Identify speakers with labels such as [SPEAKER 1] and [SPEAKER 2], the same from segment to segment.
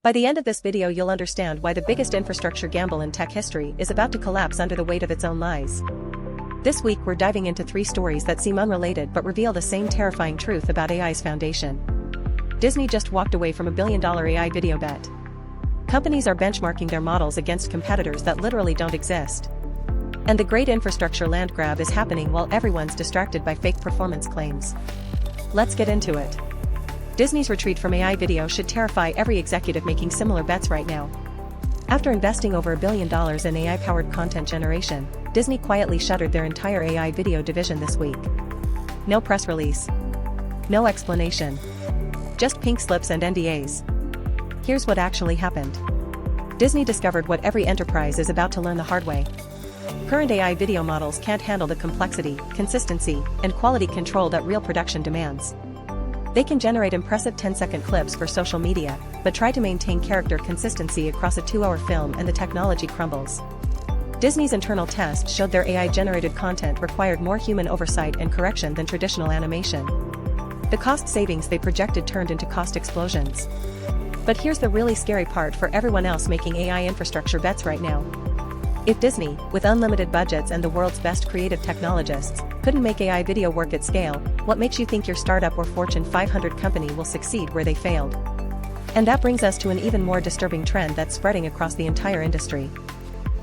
[SPEAKER 1] By the end of this video you'll understand why the biggest infrastructure gamble in tech history is about to collapse under the weight of its own lies. This week we're diving into 3 stories that seem unrelated but reveal the same terrifying truth about AI's foundation. Disney just walked away from $1 billion AI video bet. Companies are benchmarking their models against competitors that literally don't exist. And the great infrastructure land grab is happening while everyone's distracted by fake performance claims. Let's get into it. Disney's retreat from AI video should terrify every executive making similar bets right now. After investing over $1 billion in AI-powered content generation, Disney quietly shuttered their entire AI video division this week. No press release. No explanation. Just pink slips and NDAs. Here's what actually happened. Disney discovered what every enterprise is about to learn the hard way. Current AI video models can't handle the complexity, consistency, and quality control that real production demands. They can generate impressive 10-second clips for social media, but try to maintain character consistency across a 2-hour film and the technology crumbles. Disney's internal tests showed their AI-generated content required more human oversight and correction than traditional animation. The cost savings they projected turned into cost explosions. But here's the really scary part for everyone else making AI infrastructure bets right now. If Disney, with unlimited budgets and the world's best creative technologists, couldn't make AI video work at scale, what makes you think your startup or Fortune 500 company will succeed where they failed? And that brings us to an even more disturbing trend that's spreading across the entire industry.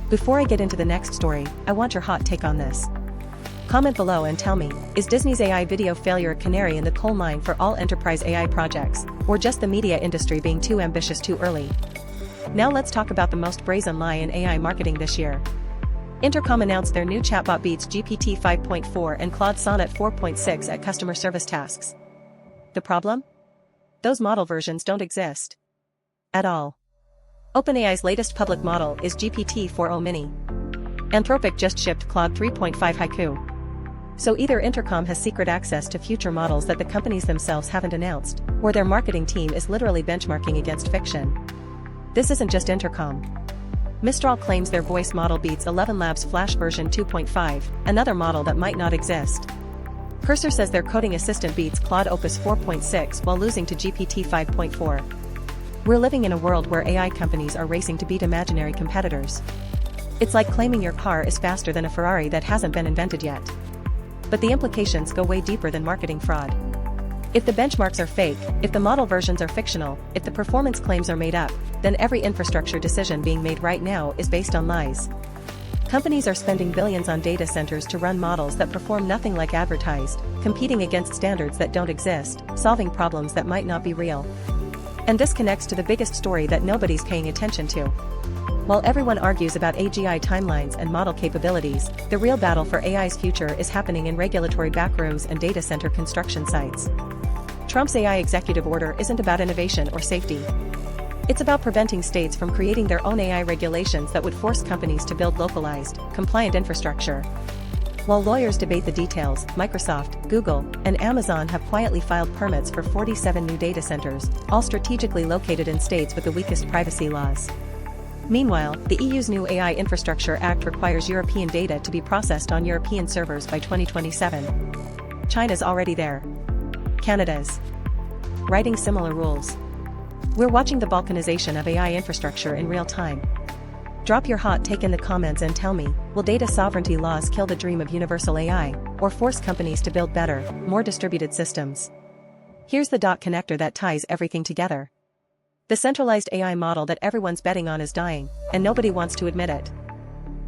[SPEAKER 1] Before I get into the next story, I want your hot take on this. Comment below and tell me, is Disney's AI video failure a canary in the coal mine for all enterprise AI projects, or just the media industry being too ambitious too early? Now let's talk about the most brazen lie in AI marketing this year. Intercom announced their new chatbot beats GPT 5.4 and Claude Sonnet 4.6 at customer service tasks. The problem? Those model versions don't exist. At all. OpenAI's latest public model is GPT-4o Mini. Anthropic just shipped Claude 3.5 Haiku. So either Intercom has secret access to future models that the companies themselves haven't announced, or their marketing team is literally benchmarking against fiction. This isn't just Intercom. Mistral claims their voice model beats 11 Labs Flash version 2.5, another model that might not exist. Cursor says their coding assistant beats Claude Opus 4.6 while losing to GPT 5.4. We're living in a world where AI companies are racing to beat imaginary competitors. It's like claiming your car is faster than a Ferrari that hasn't been invented yet. But the implications go way deeper than marketing fraud. If the benchmarks are fake, if the model versions are fictional, if the performance claims are made up, then every infrastructure decision being made right now is based on lies. Companies are spending billions on data centers to run models that perform nothing like advertised, competing against standards that don't exist, solving problems that might not be real. And this connects to the biggest story that nobody's paying attention to. While everyone argues about AGI timelines and model capabilities, the real battle for AI's future is happening in regulatory backrooms and data center construction sites. Trump's AI executive order isn't about innovation or safety. It's about preventing states from creating their own AI regulations that would force companies to build localized, compliant infrastructure. While lawyers debate the details, Microsoft, Google, and Amazon have quietly filed permits for 47 new data centers, all strategically located in states with the weakest privacy laws. Meanwhile, the EU's new AI Infrastructure Act requires European data to be processed on European servers by 2027. China's already there. Canada's writing similar rules. We're watching the balkanization of AI infrastructure in real time. Drop your hot take in the comments and tell me, will data sovereignty laws kill the dream of universal AI, or force companies to build better, more distributed systems? Here's the dot connector that ties everything together. The centralized AI model that everyone's betting on is dying, and nobody wants to admit it.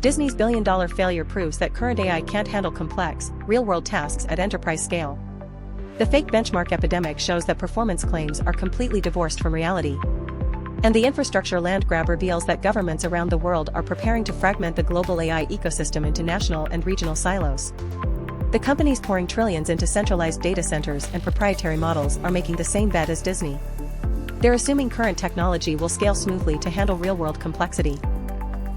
[SPEAKER 1] Disney's billion-dollar failure proves that current AI can't handle complex, real-world tasks at enterprise scale. The fake benchmark epidemic shows that performance claims are completely divorced from reality. And the infrastructure land grab reveals that governments around the world are preparing to fragment the global AI ecosystem into national and regional silos. The companies pouring trillions into centralized data centers and proprietary models are making the same bet as Disney. They're assuming current technology will scale smoothly to handle real-world complexity.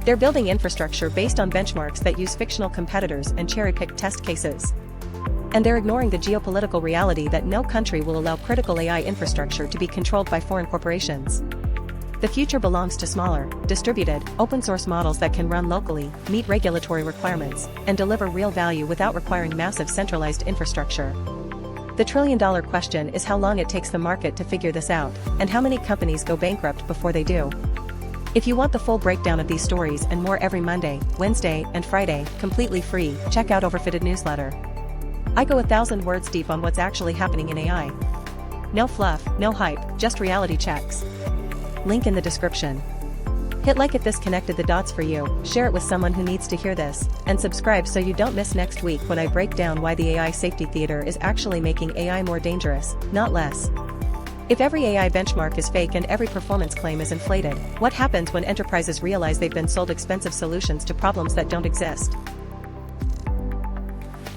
[SPEAKER 1] They're building infrastructure based on benchmarks that use fictional competitors and cherry-picked test cases. And they're ignoring the geopolitical reality that no country will allow critical AI infrastructure to be controlled by foreign corporations. The future belongs to smaller, distributed, open-source models that can run locally, meet regulatory requirements, and deliver real value without requiring massive centralized infrastructure. The trillion-dollar question is how long it takes the market to figure this out, and how many companies go bankrupt before they do. If you want the full breakdown of these stories and more every Monday, Wednesday, and Friday, completely free, check out Overfitted newsletter. I go 1,000 words deep on what's actually happening in AI. No fluff, no hype, just reality checks. Link in the description. Hit like if this connected the dots for you, share it with someone who needs to hear this, and subscribe so you don't miss next week when I break down why the AI safety theater is actually making AI more dangerous, not less. If every AI benchmark is fake and every performance claim is inflated, what happens when enterprises realize they've been sold expensive solutions to problems that don't exist?